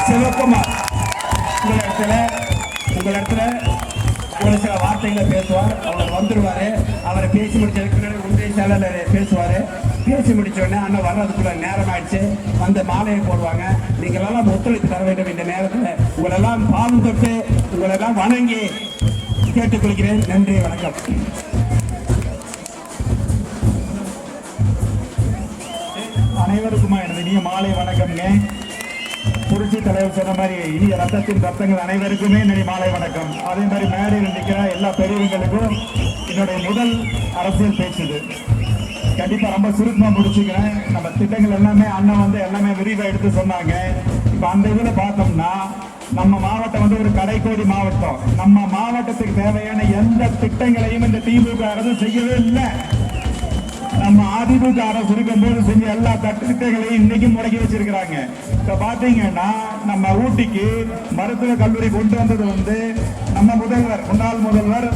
சிவகுமார் உங்களிடத்துல ஒரு சில வார்த்தைகளை பேசுவார். அவர் வந்துருவாரு. அவரை பேசி முடிச்சதுக்கு ஒன்றிய செயலாளர் பேசுவாரு. பேசி முடிச்ச உடனே அண்ணன் வர்றதுக்குள்ள நேரம் ஆயிடுச்சு. வந்து மாலையை போடுவாங்க. நீங்கள் எல்லாம் ஒத்துழைப்பு தர வேண்டும். இந்த நேரத்தில் உங்களெல்லாம் பாவம் தொட்டு உங்களெல்லாம் வணங்கி கேட்டுக்கொள்கிறேன். நன்றி, வணக்கம். அனைவருக்குமா எனது இனிய மாலை வணக்கம்ங்க. புரட்சி தலைவர் சொன்ன மாதிரி இனிய ரத்தங்கள் அனைவருக்குமே என்னுடைய மாலை வணக்கம். அதே மாதிரி மேடையில் நிற்கிற எல்லா பெரியவங்களுக்கும் என்னுடைய முதல் அரசியல் பேசுது. கண்டிப்பா ரொம்ப சுருக்கமா முடிச்சுக்கிறேன். நம்ம திட்டங்கள் எல்லாமே அண்ணன் வந்து எல்லாமே விரிவா எடுத்து சொன்னாங்க. இப்ப அந்த இதுல பார்த்தோம்னா நம்ம மாவட்டம் வந்து ஒரு கடைக்கோடி மாவட்டம். நம்ம மாவட்டத்துக்கு தேவையான எந்த திட்டங்களையும் இந்த திமுக அரசு செய்யவே இல்லை. நம்ம அதிமுக அரசு இருக்கும் போது செஞ்ச எல்லா திட்டங்களையும் இன்னைக்கு முடக்கி வச்சிருக்கிறாங்க. இப்ப பாத்தீங்கன்னா நம்ம ஊட்டிக்கு மருத்துவ கல்லூரி கொண்டு வந்தது வந்து நம்ம முதல்வர், முன்னாள் முதல்வர்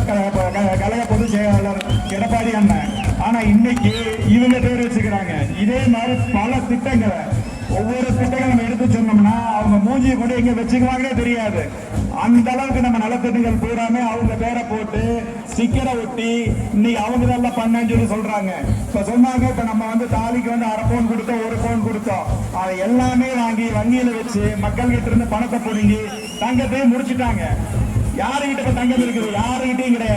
கழக பொதுச் செயலாளர் எடப்பாடி அண்ணன். ஆனா இன்னைக்கு இவங்க பேர் வச்சுக்கிறாங்க. இதே மாதிரி பல திட்டங்களை ஒவ்வொரு திட்டங்களும் நம்ம எடுத்து சொன்னோம்னா அவங்க மூஞ்சியை கொண்டு எங்க வச்சுக்குவாங்கன்னே தெரியாது. அந்த அளவுக்கு நம்ம நலத்திட்டங்கள் பூராமே அவங்க பேரை போட்டு ஸ்டிக்கரை ஒட்டி இன்னைக்கு அவங்க தான் பண்ணேன்னு சொல்லி சொல்றாங்க. இப்ப சொன்னாங்க, இப்ப நம்ம வந்து தாலிக்கு வந்து 1/2 பவுன் கொடுத்தோம், 1 பவுன் கொடுத்தோம். அதை எல்லாமே வாங்கி வங்கியில வச்சு மக்கள் கிட்ட இருந்து பணத்தை பிடுங்கி தங்கத்தையும் முடிச்சுட்டாங்க. யாருகிட்ட இப்ப தங்கம் இருக்குது? யாருகிட்டையும் கிடையாது.